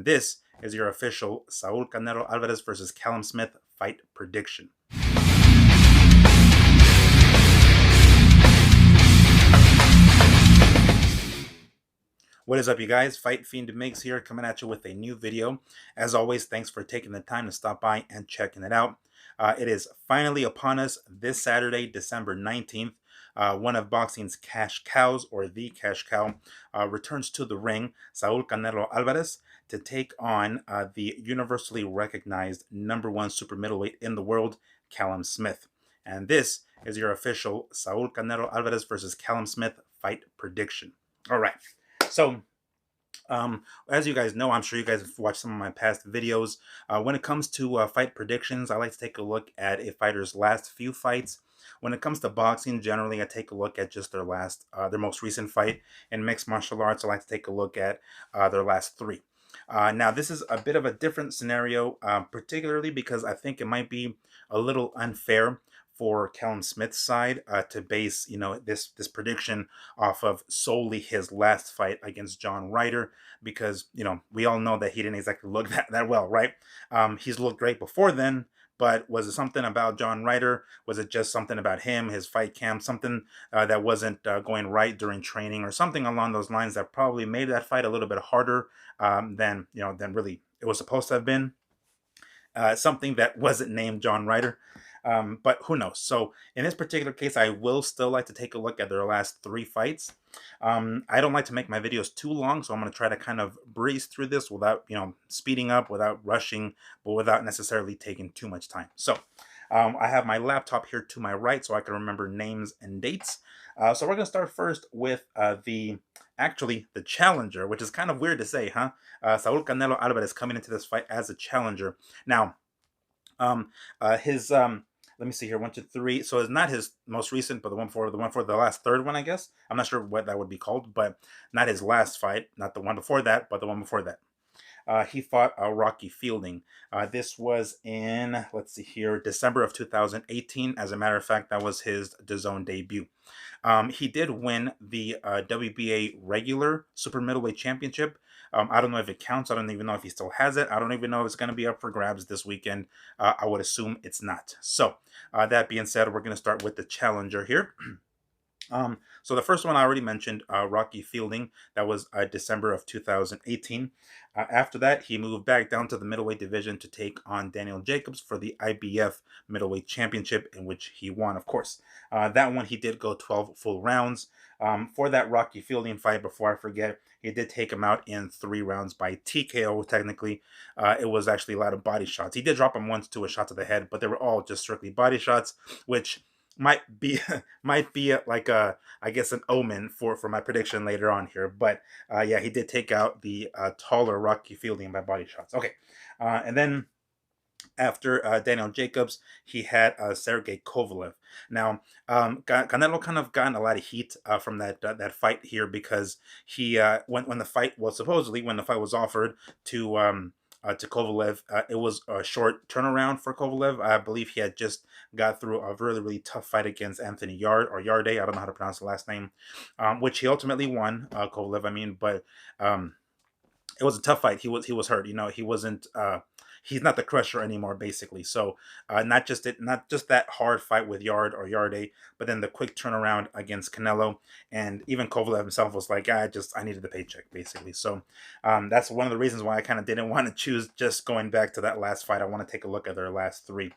This is your official Saul Canelo Alvarez versus Callum Smith fight prediction. What is up, you guys? Fight Fiend Migs here, coming at you with a new video. As always, thanks for taking the time to stop by and checking it out. It is finally upon us this Saturday, December 19th. One of boxing's cash cows, or the cash cow, returns to the ring, Saul Canelo Alvarez, to take on the universally recognized #1 super middleweight in the world, Callum Smith. And this is your official Saul Canelo Alvarez versus Callum Smith fight prediction. All right. So, as you guys know, I'm sure you guys have watched some of my past videos. When it comes to fight predictions, I like to take a look at a fighter's last few fights. When it comes to boxing, generally, I take a look at just their most recent fight. In mixed martial arts, I like to take a look at their last three. Now, this is a bit of a different scenario, particularly because I think it might be a little unfair for Callum Smith's side to base, this prediction off of solely his last fight against John Ryder, because we all know that he didn't exactly look that well, right? He's looked great before then, but was it something about John Ryder? Was it just something about him, his fight camp, something that wasn't going right during training, or something along those lines that probably made that fight a little bit harder than really it was supposed to have been? Something that wasn't named John Ryder. But who knows? So in this particular case, I will still like to take a look at their last three fights. I don't like to make my videos too long, so I'm going to try to kind of breeze through this without, speeding up, without rushing, but without necessarily taking too much time. So I have my laptop here to my right so I can remember names and dates. So we're going to start first with the challenger, which is kind of weird to say, huh? Saul Canelo Alvarez coming into this fight as a challenger. Now, his let me see here, 1, 2, 3. So it's not his most recent, but the one for the last third one, I guess. I'm not sure what that would be called, but not his last fight, not the one before that, but the one before that. He fought Rocky Fielding. This was in, let's see here, December of 2018. As a matter of fact, that was his DAZN debut. He did win the WBA regular super middleweight championship. I don't know if it counts. I don't even know if he still has it. I don't even know if it's going to be up for grabs this weekend. I would assume it's not. So that being said, we're going to start with the challenger here. So the first one I already mentioned, Rocky Fielding. That was December of 2018. After that, he moved back down to the middleweight division to take on Daniel Jacobs for the IBF middleweight championship, in which he won, of course. That one, he did go 12 full rounds. For that Rocky Fielding fight, before I forget, he did take him out in 3 rounds by TKO, technically. It was actually a lot of body shots. He did drop him once to a shot to the head, but they were all just strictly body shots, which might be like I guess an omen for my prediction later on here. But yeah, he did take out the taller Rocky Fielding by body shots. Okay, and then after Daniel Jacobs, he had Sergey Kovalev. Now, Canelo kind of gotten a lot of heat from that fight here, because he when the fight was offered to Kovalev, it was a short turnaround for Kovalev. I believe he had just got through a really, really tough fight against Anthony Yarde. I don't know how to pronounce the last name, which he ultimately won, Kovalev, I mean, but it was a tough fight. He was hurt. He wasn't. He's not the crusher anymore, basically. So not just that hard fight with Yarde, but then the quick turnaround against Canelo, and even Kovalev himself was like, I needed the paycheck, basically. So that's one of the reasons why I kind of didn't want to choose just going back to that last fight. I want to take a look at their last three.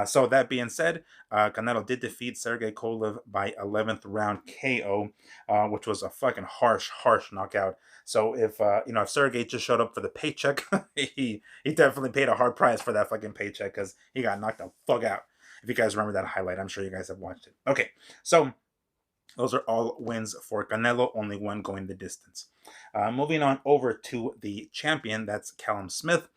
So that being said, Canelo did defeat Sergey Kovalev by 11th round KO, which was a fucking harsh knockout. So if Sergey just showed up for the paycheck, he definitely paid a hard price for that fucking paycheck, because he got knocked the fuck out. If you guys remember that highlight, I'm sure you guys have watched it. Okay, so those are all wins for Canelo, only one going the distance. Moving on over to the champion, that's Callum Smith.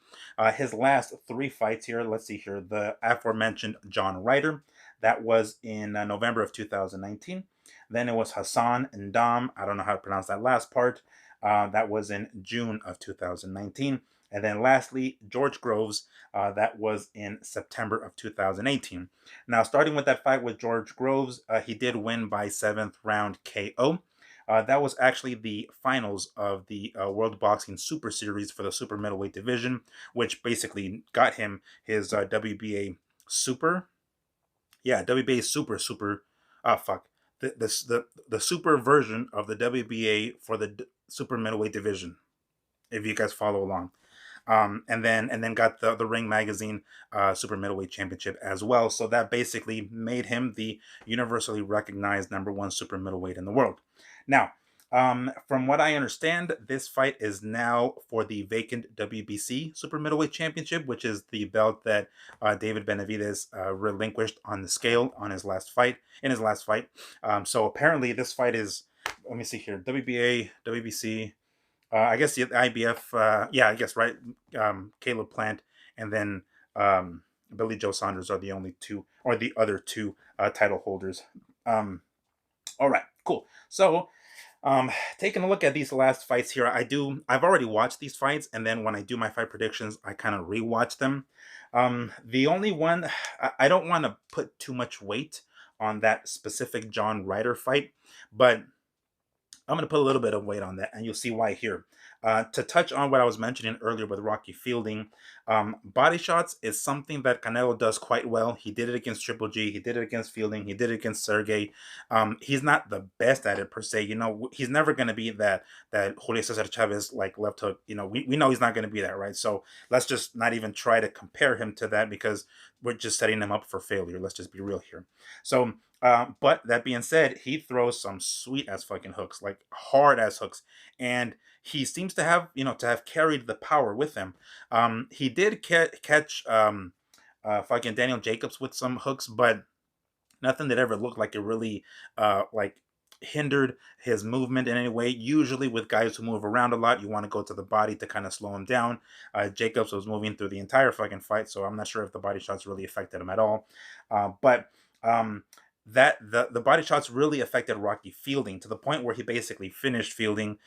His last 3 fights here, let's see here, the aforementioned John Ryder, that was in November of 2019. Then it was Hassan Ndam, I don't know how to pronounce that last part. That was in June of 2019. And then lastly, George Groves, that was in September of 2018. Now, starting with that fight with George Groves, he did win by 7th round KO. That was actually the finals of the World Boxing Super Series for the super middleweight division, which basically got him his WBA super. Yeah, WBA super. Ah, fuck. The super version of the WBA for the super middleweight division. If you guys follow along, and then got the Ring Magazine Super Middleweight Championship as well. So that basically made him the universally recognized #1 super middleweight in the world. Now, from what I understand, this fight is now for the vacant WBC Super Middleweight Championship, which is the belt that David Benavidez relinquished on the scale on his last fight. In his last fight, so apparently this fight is. Let me see here. WBA, WBC. I guess the IBF, yeah, I guess, right. Caleb Plant and then Billy Joe Saunders are the only two, or the other two title holders. Um, all right, cool. So, taking a look at these last fights here, I've already watched these fights, and then when I do my fight predictions, I kind of rewatch them. The only one, I don't want to put too much weight on that specific John Ryder fight, but I'm going to put a little bit of weight on that, and you'll see why here. To touch on what I was mentioning earlier with Rocky Fielding, body shots is something that Canelo does quite well. He did it against Triple G. He did it against Fielding. He did it against Sergey. He's not the best at it per se. You know, he's never going to be that Julio Cesar Chavez like left hook. You know, we know he's not going to be that, right? So let's just not even try to compare him to that because we're just setting him up for failure. Let's just be real here. So but that being said, he throws some sweet ass fucking hooks, like hard ass hooks, and he seems to have, to have carried the power with him. He did catch fucking Daniel Jacobs with some hooks, but nothing that ever looked like it really like hindered his movement in any way. Usually with guys who move around a lot, you want to go to the body to kind of slow him down. Jacobs was moving through the entire fucking fight, so I'm not sure if the body shots really affected him at all. But that the body shots really affected Rocky Fielding to the point where he basically finished Fielding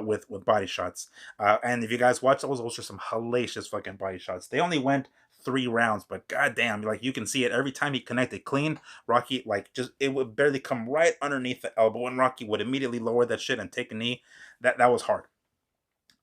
with body shots. And if you guys watch those are some hellacious fucking body shots. They only went 3 rounds, but goddamn, like you can see it every time he connected clean. Rocky, like, just it would barely come right underneath the elbow, and Rocky would immediately lower that shit and take a knee. That was hard.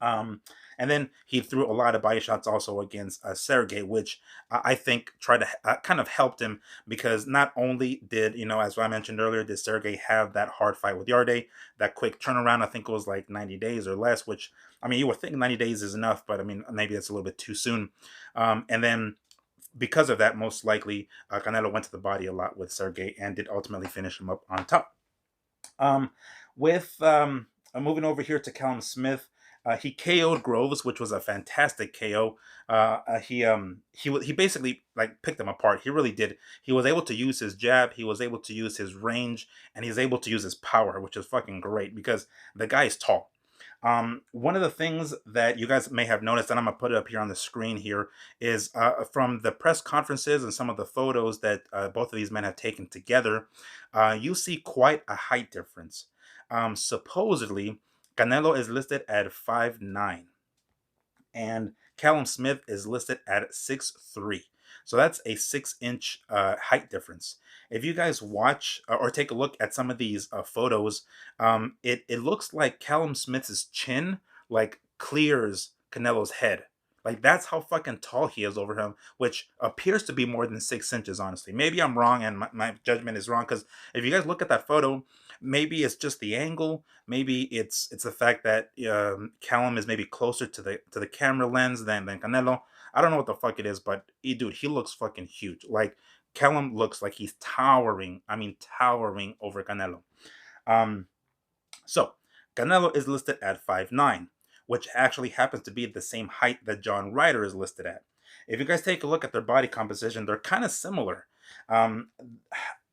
Um, and then he threw a lot of body shots also against Sergey, which I think tried to kind of helped him because not only did, as I mentioned earlier, did Sergey have that hard fight with Yarde, that quick turnaround. I think it was like 90 days or less, which, I mean, you would think 90 days is enough, but I mean, maybe that's a little bit too soon. And then because of that, most likely, Canelo went to the body a lot with Sergey and did ultimately finish him up on top. Um, with moving over here to Callum Smith, he KO'd Groves, which was a fantastic KO. He basically like picked him apart. He really did. He was able to use his jab. He was able to use his range, and he's able to use his power, which is fucking great because the guy is tall. One of the things that you guys may have noticed, and I'm gonna put it up here on the screen here, is from the press conferences and some of the photos that both of these men have taken together, you see quite a height difference. Supposedly, Canelo is listed at 5'9", and Callum Smith is listed at 6'3". So that's a 6-inch height difference. If you guys watch or take a look at some of these photos, it looks like Callum Smith's chin like clears Canelo's head. Like that's how fucking tall he is over him, which appears to be more than 6 inches. Honestly, maybe I'm wrong and my judgment is wrong because if you guys look at that photo, maybe it's just the angle. Maybe it's the fact that Callum is maybe closer to the camera lens than Canelo. I don't know what the fuck it is, but dude, he looks fucking huge. Like Callum looks like he's towering. I mean, towering over Canelo. Um, so Canelo is listed at 5'9", which actually happens to be the same height that John Ryder is listed at. If you guys take a look at their body composition, they're kind of similar. Um,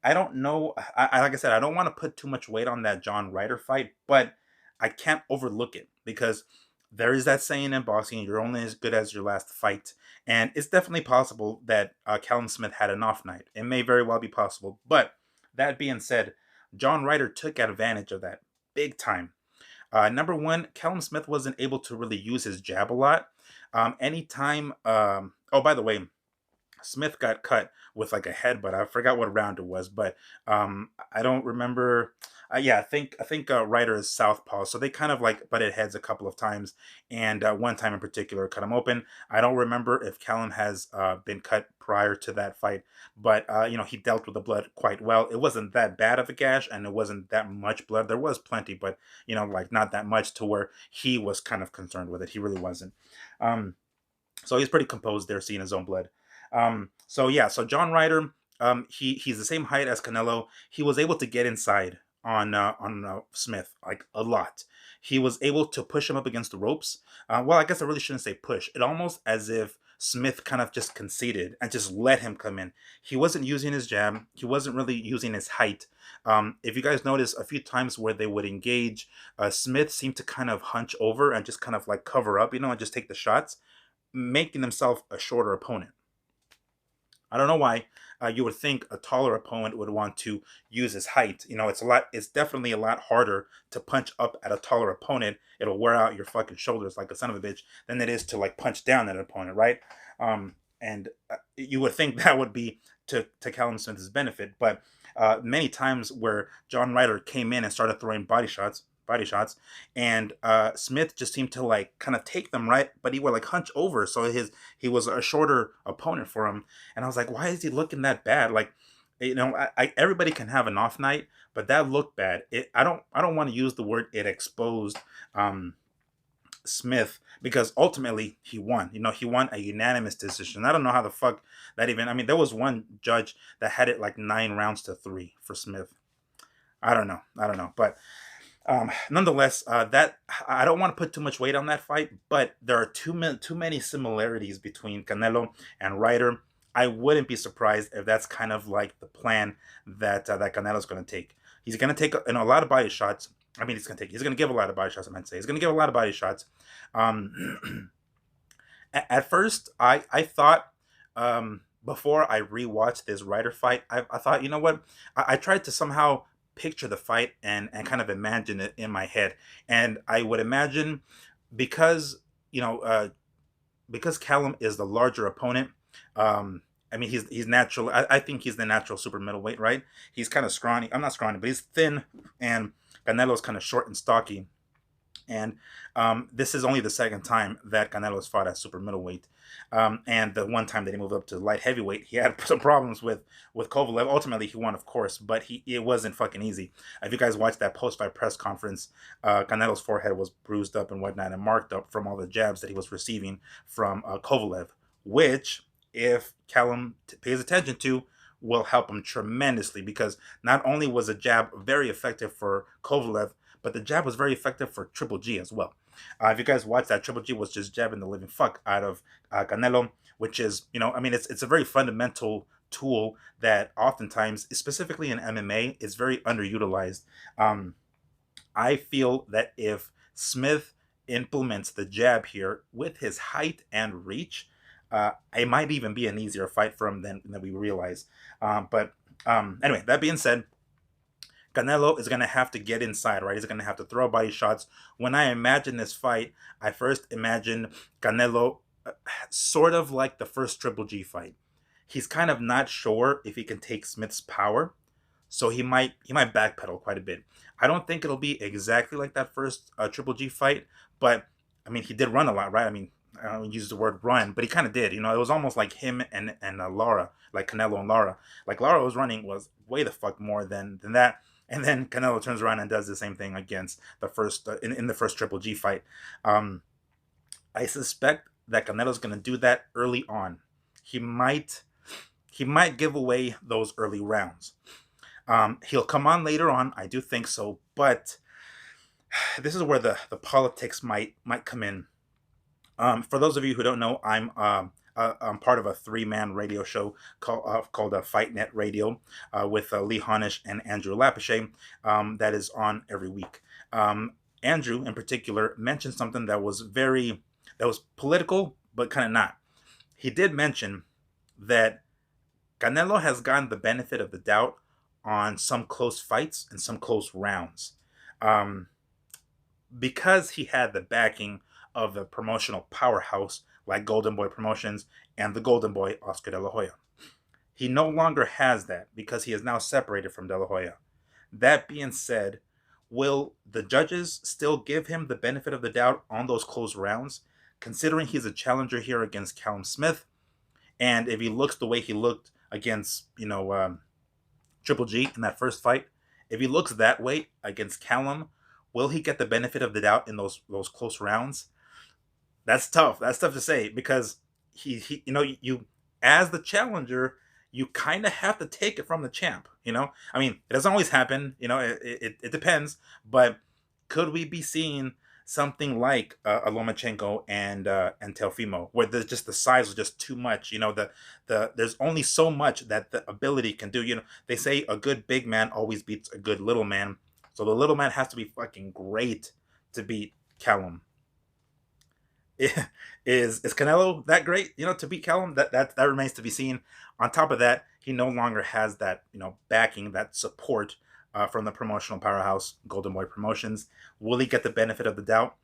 I don't know. Like I said, I don't want to put too much weight on that John Ryder fight, but I can't overlook it because there is that saying in boxing: "You're only as good as your last fight," and it's definitely possible that Callum Smith had an off night. It may very well be possible, but that being said, John Ryder took advantage of that big time. Number one, Callum Smith wasn't able to really use his jab a lot. Anytime. Oh, by the way, Smith got cut with like a headbutt. I forgot what round it was, but I don't remember. Yeah, I think Ryder is southpaw, so they kind of like butted heads a couple of times, and one time in particular cut him open. I don't remember if Callum has been cut prior to that fight, but he dealt with the blood quite well. It wasn't that bad of a gash, and it wasn't that much blood. There was plenty, but like not that much to where he was kind of concerned with it. He really wasn't. Um, so he's pretty composed there, seeing his own blood. So yeah, so John Ryder, he's the same height as Canelo. He was able to get inside on Smith like a lot. He was able to push him up against the ropes. Well, I guess I really shouldn't say push. It almost as if Smith kind of just conceded and just let him come in. He wasn't using his jab. He wasn't really using his height. If you guys notice, a few times where they would engage, Smith seemed to kind of hunch over and just kind of like cover up, and just take the shots, making himself a shorter opponent. I don't know why. You would think a taller opponent would want to use his height. It's definitely a lot harder to punch up at a taller opponent. It'll wear out your fucking shoulders like a son of a bitch than it is to like punch down at an opponent, right? And you would think that would be to Callum Smith's benefit, but many times where John Ryder came in and started throwing body shots, and Smith just seemed to like kind of take them, right, but he would like hunch over, so he was a shorter opponent for him. And I was like, why is he looking that bad? Like, everybody can have an off night, but that looked bad. I don't want to use the word it exposed Smith, because ultimately he won. He won a unanimous decision. I don't know how the fuck that even. I mean, there was one judge that had it like 9 rounds to 3 for Smith. I don't know, but nonetheless, that I don't want to put too much weight on that fight, but there are too many similarities between Canelo and Ryder. I wouldn't be surprised if that's kind of like the plan that Canelo's going to take. He's going to take a lot of body shots. I mean, he's going to give a lot of body shots. I meant to say he's going to give a lot of body shots. Um, at first, I thought, before I rewatched this Ryder fight, I thought, you know what? I tried to somehow picture the fight and kind of imagine it in my head, and I would imagine, because because Callum is the larger opponent. I mean, he's natural. I think he's the natural super middleweight, right? He's kind of scrawny. I'm not scrawny, but he's thin, and Canelo's kind of short and stocky. And this is only the second time that Canelo's fought at super middleweight. And the one time that he moved up to light heavyweight, he had some problems with Kovalev. Ultimately, he won, of course, but it wasn't fucking easy. If you guys watched that post-fight press conference, Canelo's forehead was bruised up and whatnot and marked up from all the jabs that he was receiving from Kovalev, which, if Callum pays attention to, will help him tremendously, because not only was a jab very effective for Kovalev, but the jab was very effective for Triple G as well. If you guys watched that, Triple G was just jabbing the living fuck out of Canelo, which is, I mean, it's a very fundamental tool that oftentimes, specifically in MMA, is very underutilized. I feel that if Smith implements the jab here with his height and reach, it might even be an easier fight for him than we realize. But anyway, that being said, Canelo is going to have to get inside, right? He's going to have to throw body shots. When I imagine this fight, I first imagine Canelo sort of like the first Triple G fight. He's kind of not sure if he can take Smith's power, so he might backpedal quite a bit. I don't think it'll be exactly like that first Triple G fight, but I mean, he did run a lot, right? I mean, I don't use the word run, but he kind of did. It was almost like him and Lara, like Canelo and Lara. Like Lara was running was way the fuck more than that. And then Canelo turns around and does the same thing against the first in the first Triple G fight. I suspect that Canelo's going to do that early on. He might give away those early rounds. He'll come on later on. I do think so, but this is where the politics might come in. For those of you who don't know, I'm part of a 3-man radio show called Fight Net Radio with Lee Honish and Andrew Lapachet, that is on every week. Andrew, in particular, mentioned something that was political, but kind of not. He did mention that Canelo has gotten the benefit of the doubt on some close fights and some close rounds, because he had the backing of the promotional powerhouse like Golden Boy Promotions and the Golden Boy Oscar De La Hoya. He no longer has that because he is now separated from De La Hoya. That being said, will the judges still give him the benefit of the doubt on those close rounds, considering he's a challenger here against Callum Smith? And if he looks the way he looked against, Triple G in that first fight, if he looks that way against Callum, will he get the benefit of the doubt in those close rounds? That's tough. That's tough to say because he you as the challenger, you kind of have to take it from the champ. I mean, it doesn't always happen. It depends. But could we be seeing something like a Lomachenko and Teofimo, where just the size was just too much? There's only so much that the ability can do. They say a good big man always beats a good little man. So the little man has to be fucking great to beat Callum. Is Canelo that great, to beat Callum? That remains to be seen. On top of that, he no longer has that, backing, that support from the promotional powerhouse Golden Boy Promotions. Will he get the benefit of the doubt?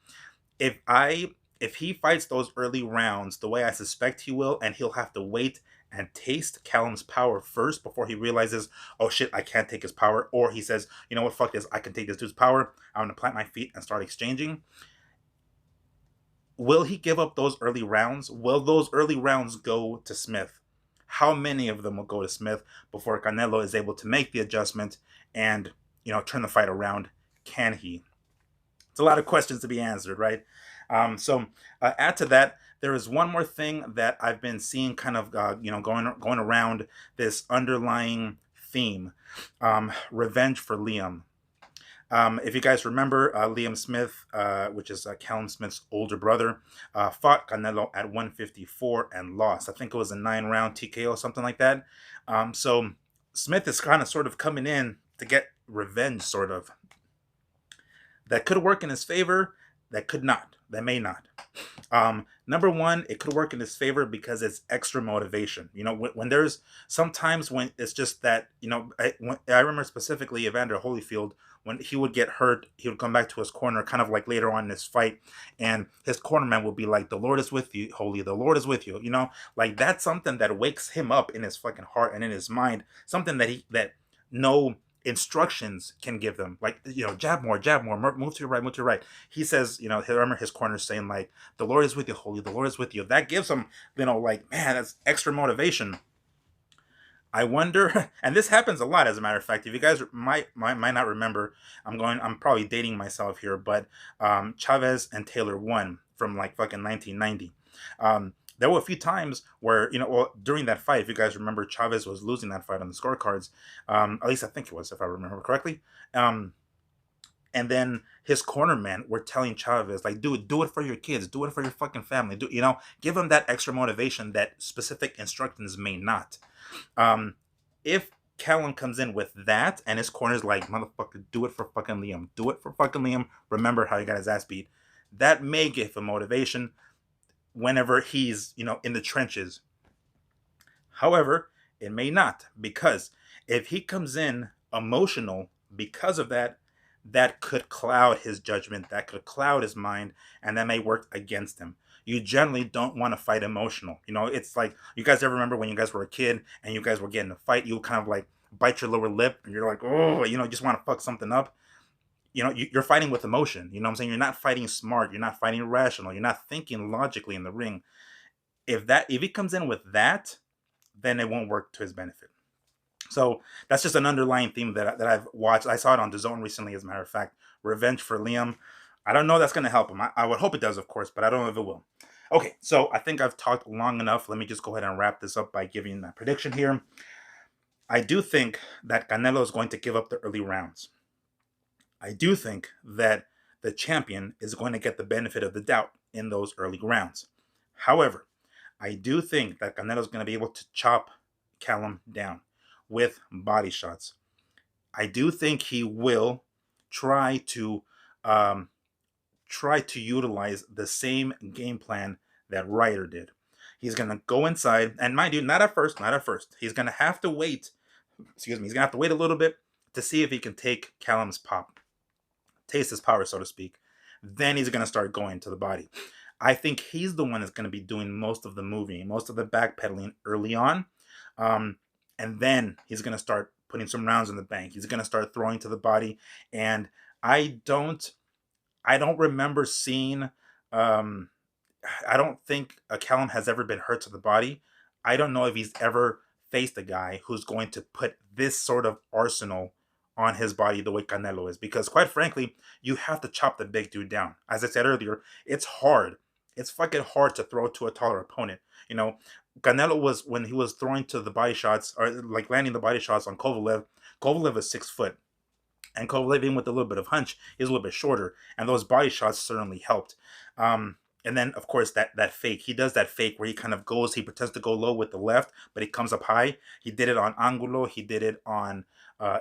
If he fights those early rounds the way I suspect he will, and he'll have to wait and taste Callum's power first before he realizes, oh shit, I can't take his power, or he says, you know what, fuck this, I can take this dude's power, I'm gonna plant my feet and start exchanging. Will he give up those early rounds? Will those early rounds go to Smith? How many of them will go to Smith before Canelo is able to make the adjustment and, turn the fight around? Can he? It's a lot of questions to be answered, right? So add to that, there is one more thing that I've been seeing kind of, going around this underlying theme, revenge for Liam. If you guys remember, Liam Smith, which is Callum Smith's older brother, fought Canelo at 154 and lost. I think it was a 9-round TKO, something like that. So Smith is kind of sort of coming in to get revenge, sort of. That could work in his favor. That could not. That may not. Number one, it could work in his favor because it's extra motivation. When there's sometimes when it's just that, I remember specifically Evander Holyfield, when he would get hurt, he would come back to his corner kind of like later on in this fight, and his cornerman would be like, the Lord is with you, Holy, the Lord is with you. Like that's something that wakes him up in his fucking heart and in his mind, something that no instructions can give them, like, jab more, move to your right, move to your right. He says, I remember his corner saying like, the Lord is with you, Holy, the Lord is with you. That gives him, like, man, that's extra motivation. I wonder, and this happens a lot, as a matter of fact. If you guys might not remember, I'm probably dating myself here, but Chavez and Taylor won from like fucking 1990. There were a few times where, during that fight, if you guys remember, Chavez was losing that fight on the scorecards. At least I think it was, if I remember correctly. And then his cornermen were telling Chavez, like, dude, do it for your kids. Do it for your fucking family. Give him that extra motivation that specific instructions may not. If Callum comes in with that and his corner's like, motherfucker, do it for fucking Liam. Do it for fucking Liam. Remember how he got his ass beat. That may give him motivation whenever he's, in the trenches. However, it may not, because if he comes in emotional because of that, that could cloud his judgment, that could cloud his mind, and that may work against him. You generally don't want to fight emotional. It's like, you guys ever remember when you guys were a kid and you guys were getting a fight, you would kind of like bite your lower lip and you're like, oh, just want to fuck something up. You're fighting with emotion. You know what I'm saying? You're not fighting smart. You're not fighting rational. You're not thinking logically in the ring. If he comes in with that, then it won't work to his benefit. So that's just an underlying theme that I've watched. I saw it on DAZN recently, as a matter of fact. Revenge for Liam. I don't know if that's going to help him. I would hope it does, of course, but I don't know if it will. Okay, so I think I've talked long enough. Let me just go ahead and wrap this up by giving my prediction here. I do think that Canelo is going to give up the early rounds. I do think that the champion is going to get the benefit of the doubt in those early rounds. However, I do think that Canelo is going to be able to chop Callum down with body shots. I do think he will try to utilize the same game plan that Ryder did. He's going to go inside, and mind you, not at first. He's going to have to wait. He's going to have to wait a little bit to see if he can take Callum's pop, taste his power, so to speak. Then he's going to start going to the body. I think he's the one that's going to be doing most of the moving, most of the backpedaling early on. Um, and then he's going to start putting some rounds in the bank. He's going to start throwing to the body. And I don't I don't remember seeing um, I don't think Callum has ever been hurt to the body. I don't know if he's ever faced a guy who's going to put this sort of arsenal on his body the way Canelo is. Because quite frankly, you have to chop the big dude down. As I said earlier, it's hard. It's fucking hard to throw to a taller opponent. You know, Canelo was when he was throwing to the body shots or like landing the body shots on Kovalev. Kovalev is 6 foot. And Kovalev, even with a little bit of hunch, is a little bit shorter, and those body shots certainly helped. And then, of course, that fake. He does that fake where he kind of goes. He pretends to go low with the left, but he comes up high. He did it on Angulo. He did it on.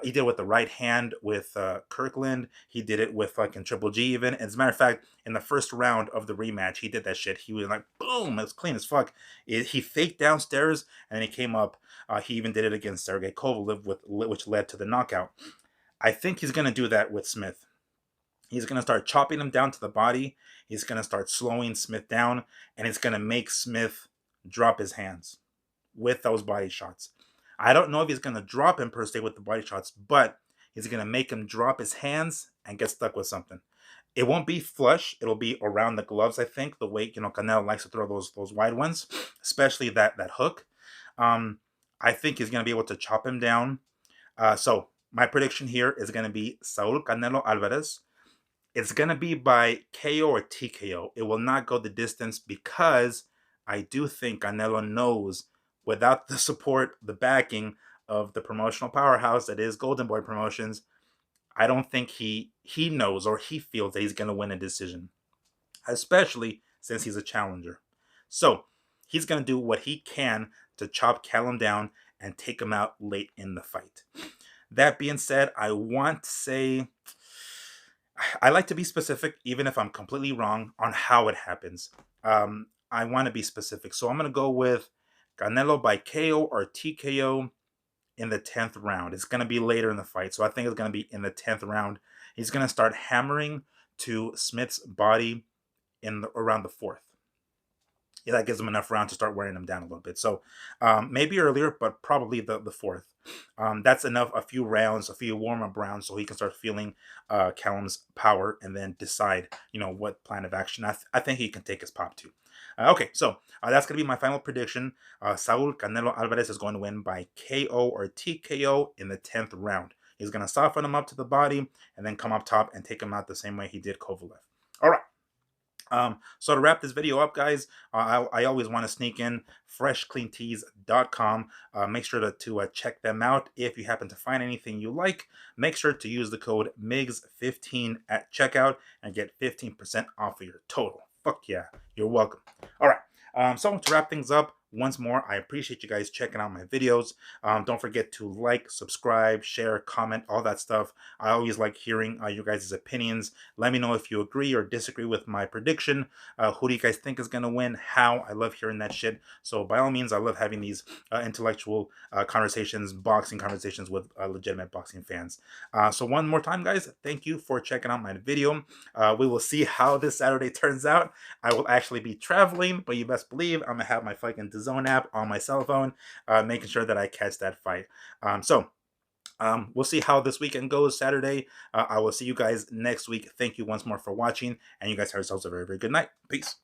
He did it with the right hand with Kirkland. He did it with fucking Triple G even. As a matter of fact, in the first round of the rematch, he did that shit. He was like, boom, it's clean as fuck. He faked downstairs and then he came up. He even did it against Sergey Kovalev, which led to the knockout. I think he's going to do that with Smith. He's going to start chopping him down to the body. He's going to start slowing Smith down, and it's going to make Smith drop his hands with those body shots. I don't know if he's going to drop him per se with the body shots, but he's going to make him drop his hands and get stuck with something. It won't be flush. It'll be around the gloves, I think, the way, Canelo likes to throw those wide ones, especially that hook. I think he's going to be able to chop him down. So my prediction here is going to be Saul Canelo Alvarez. It's going to be by KO or TKO. It will not go the distance because I do think Canelo knows without the support, the backing of the promotional powerhouse that is Golden Boy Promotions, I don't think he knows or he feels that he's going to win a decision, especially since he's a challenger. So he's going to do what he can to chop Callum down and take him out late in the fight. That being said, I want to say I like to be specific, even if I'm completely wrong on how it happens. I want to be specific. So I'm going to go with Canelo by KO or TKO in the 10th round. It's going to be later in the fight. So I think it's going to be in the 10th round. He's going to start hammering to Smith's body around the 4th. Yeah, that gives him enough round to start wearing him down a little bit. So maybe earlier, but probably the 4th. That's enough, a few rounds, a few warm-up rounds, so he can start feeling Callum's power and then decide, what plan of action. I think he can take his pop too. Okay, so that's going to be my final prediction. Saul Canelo Alvarez is going to win by KO or TKO in the 10th round. He's going to soften him up to the body and then come up top and take him out the same way he did Kovalev. All right. So to wrap this video up, guys, I always want to sneak in freshcleantees.com. Make sure to check them out. If you happen to find anything you like, make sure to use the code MIGS15 at checkout and get 15% off of your total. Fuck yeah, you're welcome. All right, so to wrap things up, once more, I appreciate you guys checking out my videos. Don't forget to like, subscribe, share, comment, all that stuff. I always like hearing you guys' opinions. Let me know if you agree or disagree with my prediction. Who do you guys think is going to win? How? I love hearing that shit. So by all means, I love having these intellectual conversations, boxing conversations with legitimate boxing fans. So one more time, guys, thank you for checking out my video. We will see how this Saturday turns out. I will actually be traveling, but you best believe I'm going to have my fucking DAZN app on my cell phone, making sure that I catch that fight. We'll see how this weekend goes Saturday. I will see you guys next week. Thank you once more for watching, and you guys have yourselves a very, very good night. Peace.